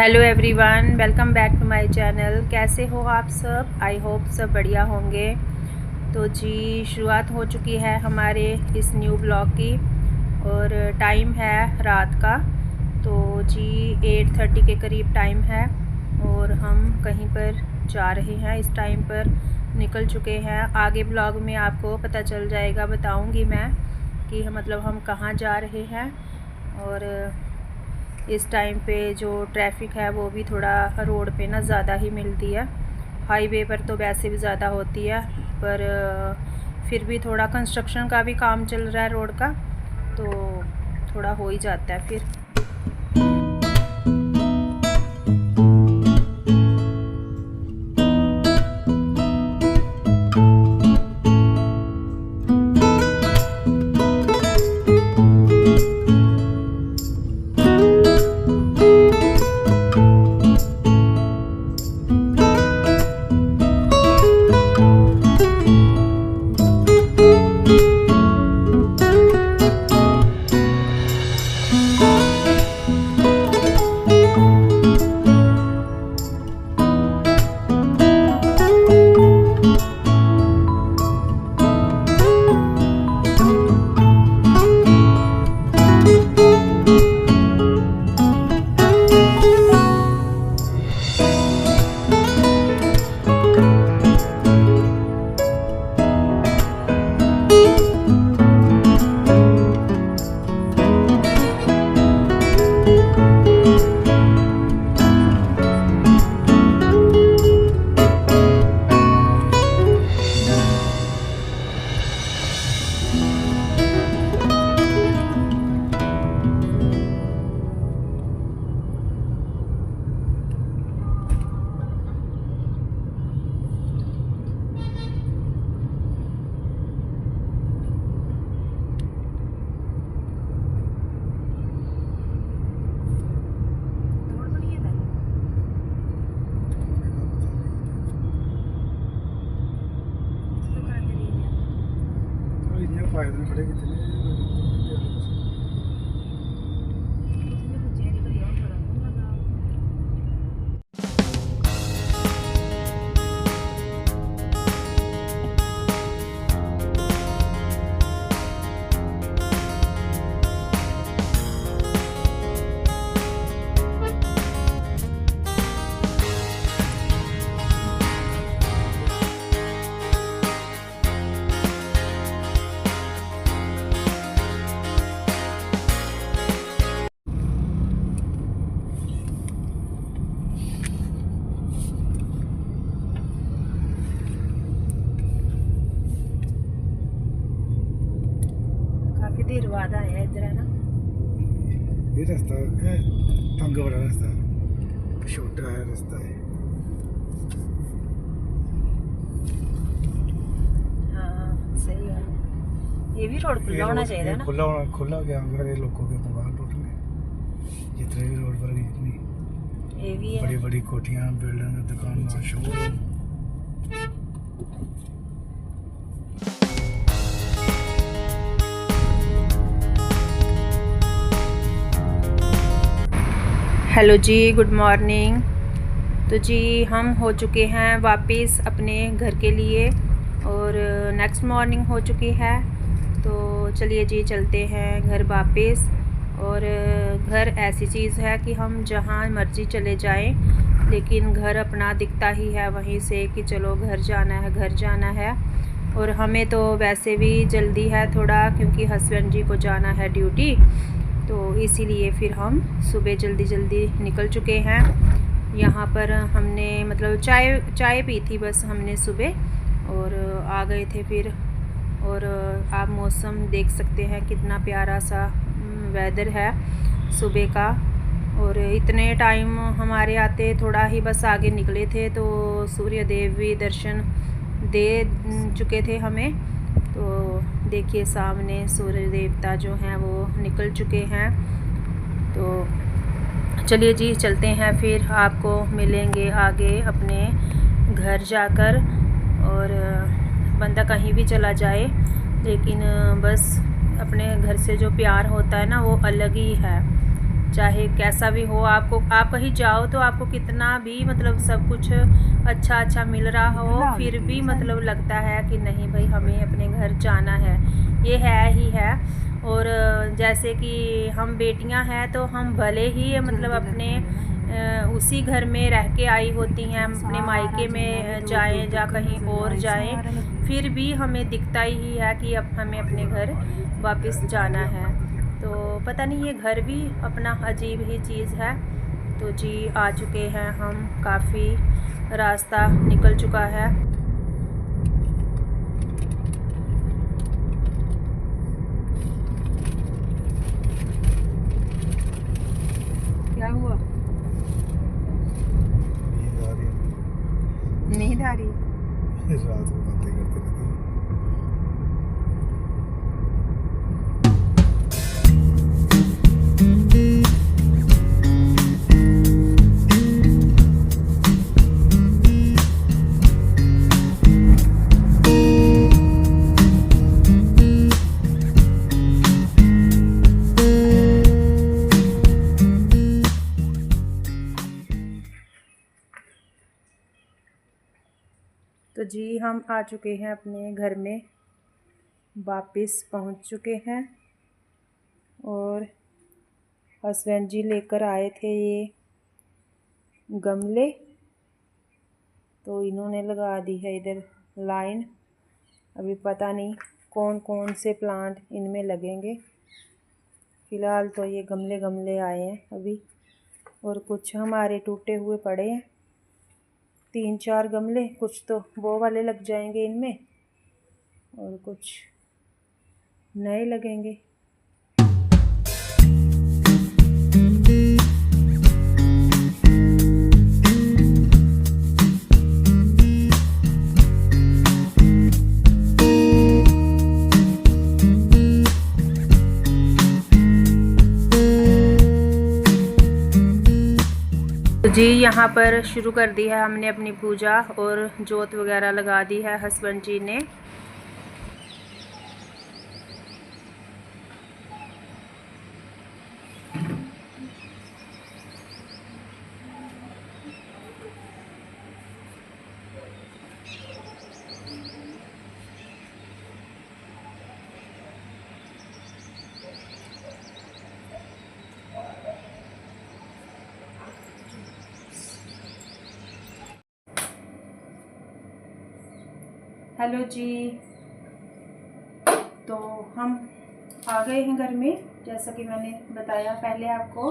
Hello everyone, welcome back to my channel. कैसे हो आप सब? आई होप सब बढ़िया होंगे। तो जी शुरुआत हो चुकी है हमारे इस न्यू ब्लॉग की और टाइम है रात का। तो जी 8:30 के करीब टाइम है और हम कहीं पर जा रहे हैं। इस टाइम पर निकल चुके हैं। आगे ब्लॉग में आपको पता चल जाएगा, बताऊंगी मैं कि मतलब हम कहाँ जा रहे हैं। और इस टाइम पे जो ट्रैफिक है वो भी थोड़ा रोड पे ना ज़्यादा ही मिलती है। हाईवे पर तो वैसे भी ज़्यादा होती है, पर फिर भी थोड़ा कंस्ट्रक्शन का भी काम चल रहा है रोड का, तो थोड़ा हो ही जाता है फिर। खड़े कितने काफ़ी देर बाद आया इधर, है ना। ये रास्ता है तंग बड़ा रास्ता, छोटा है रास्ता है। हाँ सही है, ये भी रोड खुला होना चाहिए ना। खुला गया अगर लोगों के दुकान टूटने, जितने भी रोड पर जितनी ये भी है। बड़ी बड़ी कोठियां, बिल्डिंग, दुकान, शोरूम। हेलो जी, गुड मॉर्निंग। तो जी हम हो चुके हैं वापस अपने घर के लिए और नेक्स्ट मॉर्निंग हो चुकी है। तो चलिए जी चलते हैं घर वापस। और घर ऐसी चीज़ है कि हम जहाँ मर्ज़ी चले जाएं, लेकिन घर अपना दिखता ही है वहीं से कि चलो घर जाना है, घर जाना है। और हमें तो वैसे भी जल्दी है थोड़ा, क्योंकि हस्बैंड जी को जाना है ड्यूटी, तो इसीलिए फिर हम सुबह जल्दी जल्दी निकल चुके हैं। यहाँ पर हमने मतलब चाय पी थी बस हमने सुबह, और आ गए थे फिर। और आप मौसम देख सकते हैं कितना प्यारा सा वेदर है सुबह का। और इतने टाइम हमारे आते थोड़ा ही बस आगे निकले थे तो सूर्य देव भी दर्शन दे चुके थे हमें। तो देखिए सामने सूर्य देवता जो हैं वो निकल चुके हैं। तो चलिए जी चलते हैं, फिर आपको मिलेंगे आगे अपने घर जाकर। और बंदा कहीं भी चला जाए, लेकिन बस अपने घर से जो प्यार होता है ना वो अलग ही है। चाहे कैसा भी हो, आपको आप कहीं जाओ तो आपको कितना भी मतलब सब कुछ अच्छा अच्छा मिल रहा हो, फिर भी मतलब लगता है कि नहीं भाई हमें अपने घर जाना है, ये है ही है। और जैसे कि हम बेटियां हैं तो हम भले ही मतलब अपने उसी घर में रह के आई होती हैं, हम अपने मायके में जाएं या कहीं और जाएं, फिर भी हमें दिखता ही है कि अब हमें अपने घर वापस जाना है। तो पता नहीं ये घर भी अपना अजीब ही चीज़ है। तो जी आ चुके हैं हम, काफ़ी रास्ता निकल चुका है। क्या हुआ? नींद आ रही है? रात को बातें करते रहते हैं। तो जी हम आ चुके हैं अपने घर में, वापस पहुंच चुके हैं। और हस्बैंड जी लेकर आए थे ये गमले, तो इन्होंने लगा दी है इधर लाइन। अभी पता नहीं कौन कौन से प्लांट इनमें लगेंगे। फ़िलहाल तो ये गमले गमले आए हैं अभी, और कुछ हमारे टूटे हुए पड़े हैं 3-4 गमले, कुछ तो वो वाले लग जाएंगे इनमें और कुछ नए लगेंगे। तो जी यहाँ पर शुरू कर दी है हमने अपनी पूजा, और जोत वगैरह लगा दी है हस्बैंड जी ने। हेलो जी, तो हम आ गए हैं घर में, जैसा कि मैंने बताया पहले आपको।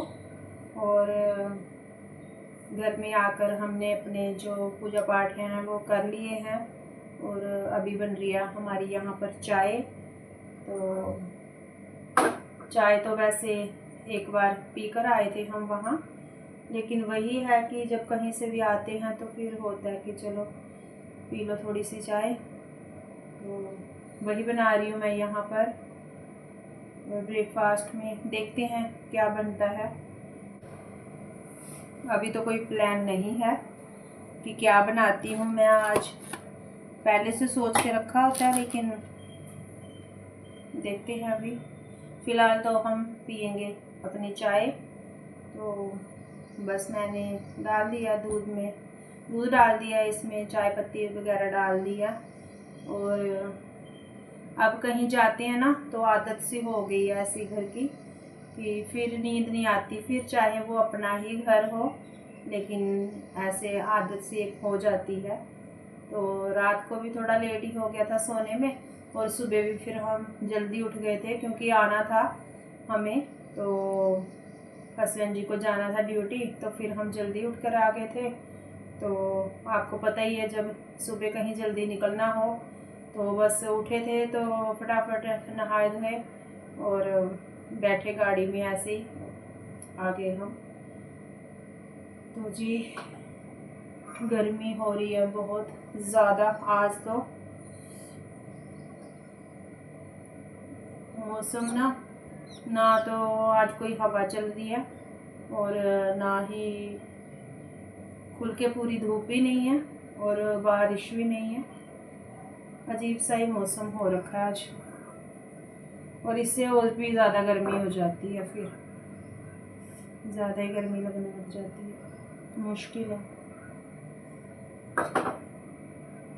और घर में आकर हमने अपने जो पूजा पाठ हैं वो कर लिए हैं, और अभी बन रही है हमारी यहाँ पर चाय। तो चाय तो वैसे एक बार पीकर आए थे हम वहाँ, लेकिन वही है कि जब कहीं से भी आते हैं तो फिर होता है कि चलो पी लो थोड़ी सी चाय। तो वही बना रही हूँ मैं यहाँ पर। ब्रेकफास्ट में देखते हैं क्या बनता है। अभी तो कोई प्लान नहीं है कि क्या बनाती हूँ मैं आज, पहले से सोच के रखा होता है, लेकिन देखते हैं। अभी फ़िलहाल तो हम पियेंगे अपनी चाय। तो बस मैंने डाल दिया दूध में, दूध डाल दिया, इसमें चाय पत्ती वगैरह डाल दिया। और अब कहीं जाते हैं ना तो आदत सी हो गई है ऐसी घर की कि फिर नींद नहीं आती, फिर चाहे वो अपना ही घर हो, लेकिन ऐसे आदत सी एक हो जाती है। तो रात को भी थोड़ा लेट ही हो गया था सोने में, और सुबह भी फिर हम जल्दी उठ गए थे क्योंकि आना था हमें। तो हस्बैंड जी को जाना था ड्यूटी, तो फिर हम जल्दी उठ कर आ गए थे। तो आपको पता ही है जब सुबह कहीं जल्दी निकलना हो तो बस उठे थे तो फटाफट नहाए धोए और बैठे गाड़ी में, ऐसे ही आ गए हम। तो जी गर्मी हो रही है बहुत ज़्यादा आज, तो मौसम ना तो आज कोई हवा चल रही है और ना ही खुल के पूरी धूप भी नहीं है और बारिश भी नहीं है। अजीब सा ही मौसम हो रखा है आज, और इससे और भी ज़्यादा गर्मी हो जाती है फिर। ज़्यादा ही गर्मी लगने लग जाती है, मुश्किल है।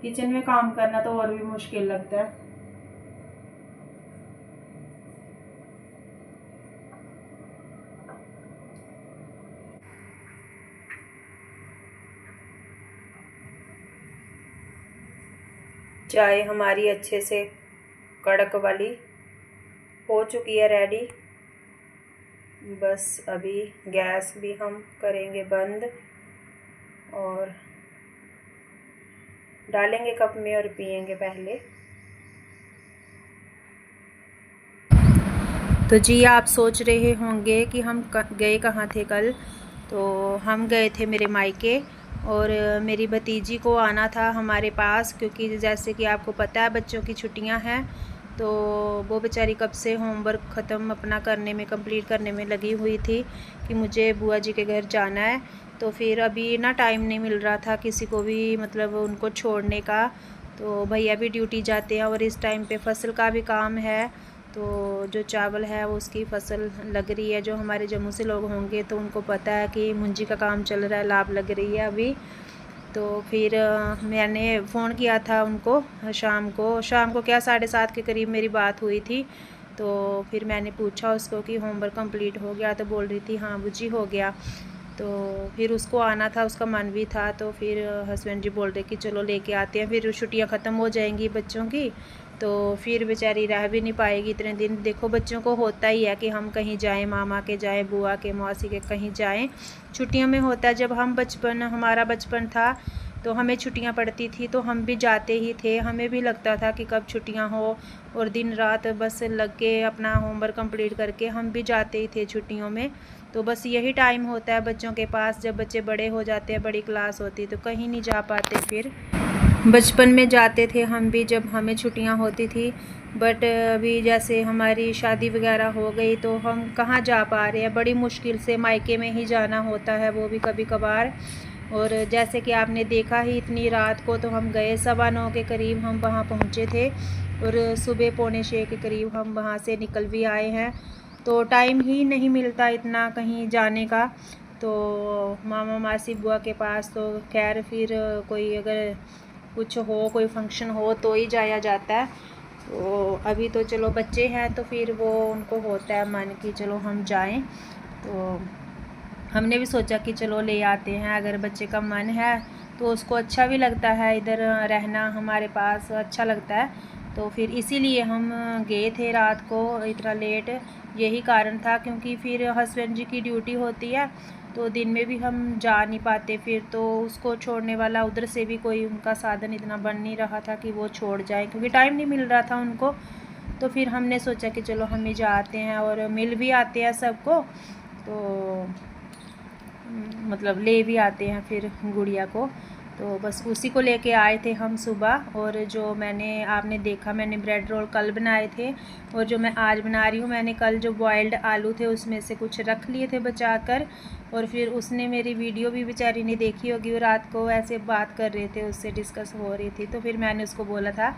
किचन में काम करना तो और भी मुश्किल लगता है। चाय हमारी अच्छे से कड़क वाली हो चुकी है रेडी। बस अभी गैस भी हम करेंगे बंद और डालेंगे कप में और पिएंगे पहले। तो जी आप सोच रहे होंगे कि हम गए कहाँ थे कल। तो हम गए थे मेरे मायके और मेरी भतीजी को आना था हमारे पास, क्योंकि जैसे कि आपको पता है बच्चों की छुट्टियां हैं। तो वो बेचारी कब से होमवर्क ख़त्म अपना करने में, कंप्लीट करने में लगी हुई थी कि मुझे बुआ जी के घर जाना है। तो फिर अभी ना टाइम नहीं मिल रहा था किसी को भी, मतलब उनको छोड़ने का। तो भैया भी ड्यूटी जाते हैं और इस टाइम पे फसल का भी काम है। तो जो चावल है वो उसकी फसल लग रही है। जो हमारे जम्मू से लोग होंगे तो उनको पता है कि मुंजी का काम चल रहा है, लाभ लग रही है अभी। तो फिर मैंने फ़ोन किया था उनको शाम को क्या 7:30 के करीब मेरी बात हुई थी। तो फिर मैंने पूछा उसको कि होमवर्क कंप्लीट हो गया, तो बोल रही थी हाँ बुजी हो गया। तो फिर उसको आना था, उसका मन भी था। तो फिर हस्बैंड जी बोल रहे कि चलो लेके आते हैं, फिर छुट्टियां ख़त्म हो जाएंगी बच्चों की। तो फिर बेचारी रह भी नहीं पाएगी इतने दिन। देखो बच्चों को होता ही है कि हम कहीं जाएं, मामा के जाएं, बुआ के, मौसी के, कहीं जाएं। छुट्टियों में होता है। जब हमारा बचपन था तो हमें छुट्टियां पड़ती थी तो हम भी जाते ही थे। हमें भी लगता था कि कब छुट्टियां हो, और दिन रात बस लग के अपना होमवर्क कंप्लीट करके हम भी जाते ही थे छुट्टियों में। तो बस यही टाइम होता है बच्चों के पास। जब बच्चे बड़े हो जाते हैं, बड़ी क्लास होती, तो कहीं नहीं जा पाते। फिर बचपन में जाते थे हम भी जब हमें छुट्टियां होती थी। बट अभी जैसे हमारी शादी वगैरह हो गई तो हम कहाँ जा पा रहे हैं। बड़ी मुश्किल से मायके में ही जाना होता है, वो भी कभी कभार। और जैसे कि आपने देखा ही, इतनी रात को तो हम गए, 9:15 के करीब हम वहाँ पहुँचे थे और सुबह 5:45 के करीब हम वहाँ से निकल भी आए हैं। तो टाइम ही नहीं मिलता इतना कहीं जाने का। तो मामा मासी बुआ के पास तो खैर फिर कोई अगर कुछ हो, कोई फंक्शन हो तो ही जाया जाता है। तो अभी तो चलो बच्चे हैं तो फिर वो उनको होता है मन कि चलो हम जाएं। तो हमने भी सोचा कि चलो ले आते हैं। अगर बच्चे का मन है तो उसको अच्छा भी लगता है, इधर रहना हमारे पास अच्छा लगता है। तो फिर इसीलिए हम गए थे रात को इतना लेट। यही कारण था, क्योंकि फिर हस्बैंड जी की ड्यूटी होती है तो दिन में भी हम जा नहीं पाते। फिर तो उसको छोड़ने वाला उधर से भी कोई उनका साधन इतना बन नहीं रहा था कि वो छोड़ जाए, क्योंकि टाइम नहीं मिल रहा था उनको। तो फिर हमने सोचा कि चलो हम ही जाते हैं और मिल भी आते हैं सबको। तो मतलब ले भी आते हैं फिर गुड़िया को। तो बस उसी को लेके आए थे हम सुबह। और जो आपने देखा, मैंने ब्रेड रोल कल बनाए थे और जो मैं आज बना रही हूँ, मैंने कल जो बॉयल्ड आलू थे उसमें से कुछ रख लिए थे बचा कर। और फिर उसने मेरी वीडियो भी बेचारी ने देखी होगी, वो रात को ऐसे बात कर रहे थे, उससे डिस्कस हो रही थी। तो फिर मैंने उसको बोला था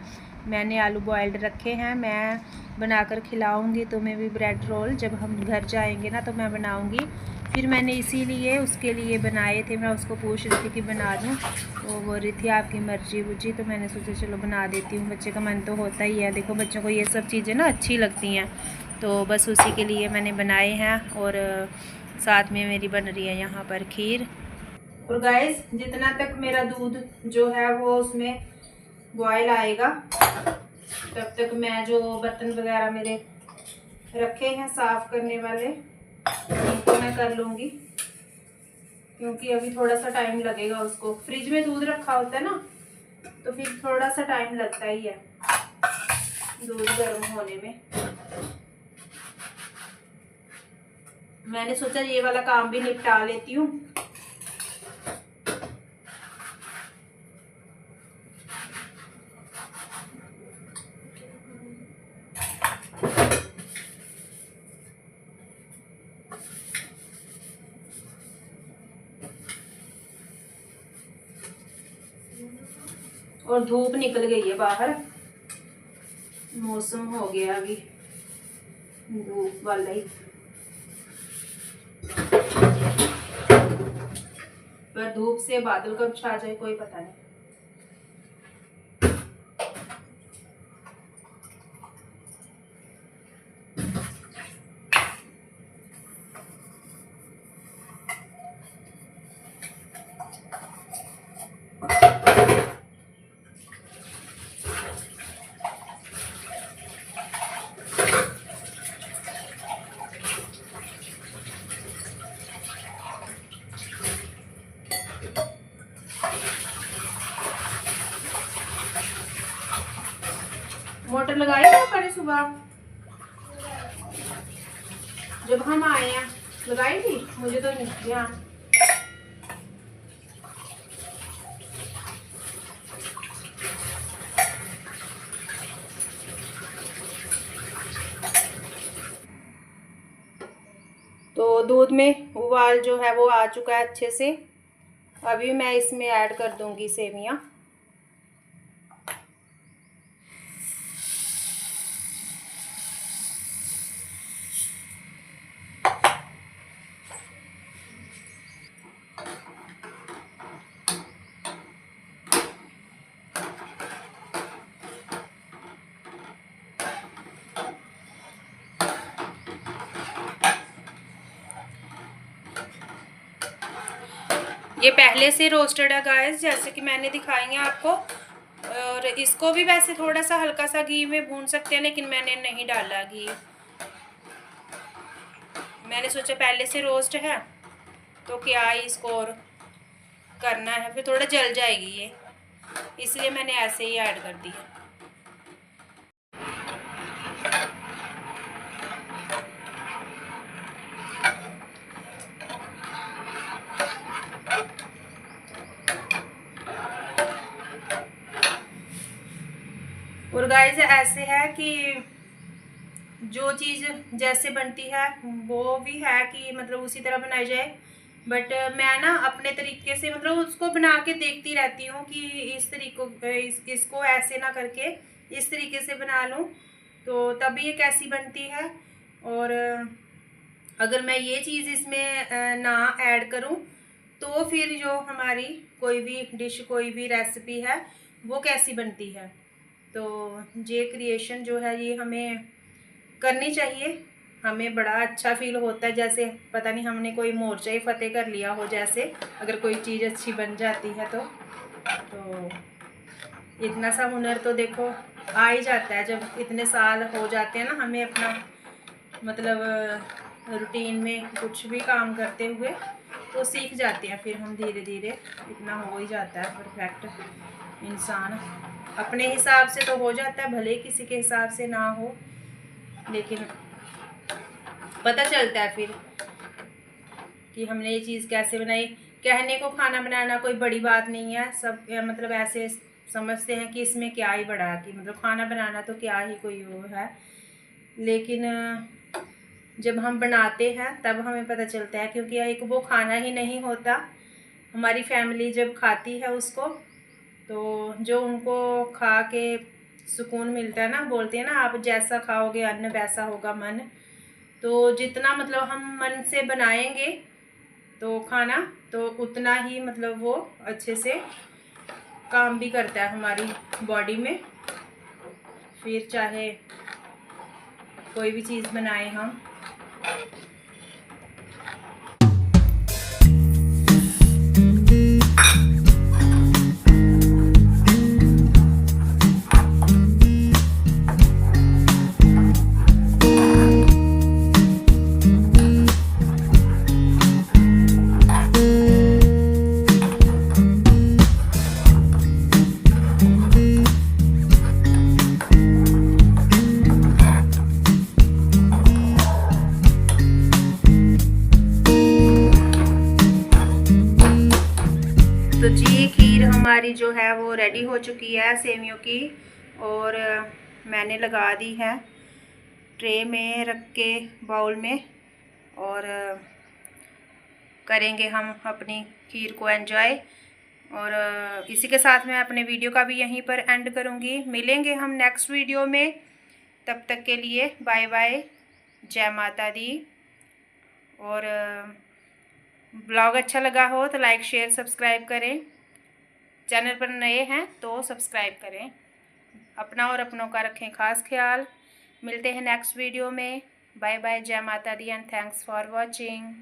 मैंने आलू बॉयल्ड रखे हैं, मैं बनाकर खिलाऊँगी तुम्हें भी ब्रेड रोल, जब हम घर जाएंगे ना तो मैं बनाऊँगी। फिर मैंने इसीलिए उसके लिए बनाए थे। मैं उसको पूछ रही थी कि बना दूँ, तो बोल रही थी आपकी मर्जी बुझी। तो मैंने सोचा चलो बना देती हूँ, बच्चे का मन तो होता ही है। देखो बच्चों को ये सब चीज़ें ना अच्छी लगती हैं, तो बस उसी के लिए मैंने बनाए हैं। और साथ में मेरी बन रही है यहाँ पर खीर। और गाइस जितना तक मेरा दूध जो है वो उसमें बॉयल आएगा, तब तक मैं जो बर्तन वगैरह मेरे रखे हैं साफ़ करने वाले, इनको मैं कर लूँगी, क्योंकि अभी थोड़ा सा टाइम लगेगा उसको। फ्रिज में दूध रखा होता है ना तो फिर थोड़ा सा टाइम लगता ही है दूध गर्म होने में। मैंने सोचा ये वाला काम भी निपटा लेती हूँ। और धूप निकल गई है बाहर, मौसम हो गया अभी धूप वाला ही। पर धूप से बादल कब छा जाए कोई पता नहीं। मोटर लगाई ना पहले सुबह जब हम आए हैं, लगाई थी, मुझे तो नहीं ध्यान। तो दूध में उबाल जो है वो आ चुका है अच्छे से। अभी मैं इसमें ऐड कर दूंगी सेवियां। ये पहले से रोस्टेड है गाइस, जैसे कि मैंने दिखाई है आपको। और इसको भी वैसे थोड़ा सा हल्का सा घी में भून सकते हैं, लेकिन मैंने नहीं डाला घी। मैंने सोचा पहले से रोस्ट है तो क्या ही इसको और करना है, फिर थोड़ा जल जाएगी ये, इसलिए मैंने ऐसे ही ऐड कर दिया। और गाइस ऐसे है कि जो चीज़ जैसे बनती है वो भी है कि मतलब उसी तरह बनाई जाए, बट मैं ना अपने तरीके से मतलब उसको बना के देखती रहती हूँ कि इस तरीको इसको ऐसे ना करके इस तरीके से बना लूँ तो तभी ये कैसी बनती है। और अगर मैं ये चीज़ इसमें ना ऐड करूँ तो फिर जो हमारी कोई भी डिश कोई भी रेसिपी है वो कैसी बनती है। तो ये क्रिएशन जो है ये हमें करनी चाहिए, हमें बड़ा अच्छा फील होता है, जैसे पता नहीं हमने कोई मोर्चा ही फतेह कर लिया हो, जैसे अगर कोई चीज़ अच्छी बन जाती है तो इतना सा हुनर तो देखो आ ही जाता है जब इतने साल हो जाते हैं ना हमें अपना मतलब रूटीन में कुछ भी काम करते हुए, तो सीख जाते हैं फिर हम धीरे धीरे, इतना हो ही जाता है परफेक्ट इंसान। अपने हिसाब से तो हो जाता है, भले किसी के हिसाब से ना हो, लेकिन पता चलता है फिर कि हमने ये चीज़ कैसे बनाई। कहने को खाना बनाना कोई बड़ी बात नहीं है, सब मतलब ऐसे समझते हैं कि इसमें क्या ही बड़ा है, कि मतलब खाना बनाना तो क्या ही कोई वो है, लेकिन जब हम बनाते हैं तब हमें पता चलता है, क्योंकि एक वो खाना ही नहीं होता, हमारी फैमिली जब खाती है उसको तो जो उनको खा के सुकून मिलता है ना, बोलते हैं ना आप जैसा खाओगे अन्न वैसा होगा मन। तो जितना मतलब हम मन से बनाएंगे तो खाना तो उतना ही मतलब वो अच्छे से काम भी करता है हमारी बॉडी में। फिर चाहे कोई भी चीज़ बनाए हम। तो जी खीर हमारी जो है वो रेडी हो चुकी है सेवियों की, और मैंने लगा दी है ट्रे में रख के बाउल में, और करेंगे हम अपनी खीर को एंजॉय। और इसी के साथ मैं अपने वीडियो का भी यहीं पर एंड करूँगी। मिलेंगे हम नेक्स्ट वीडियो में, तब तक के लिए बाय बाय, जय माता दी। और ब्लॉग अच्छा लगा हो तो लाइक शेयर सब्सक्राइब करें। चैनल पर नए हैं तो सब्सक्राइब करें। अपना और अपनों का रखें खास ख्याल। मिलते हैं नेक्स्ट वीडियो में। बाय बाय, जय माता दी एंड थैंक्स फॉर वॉचिंग।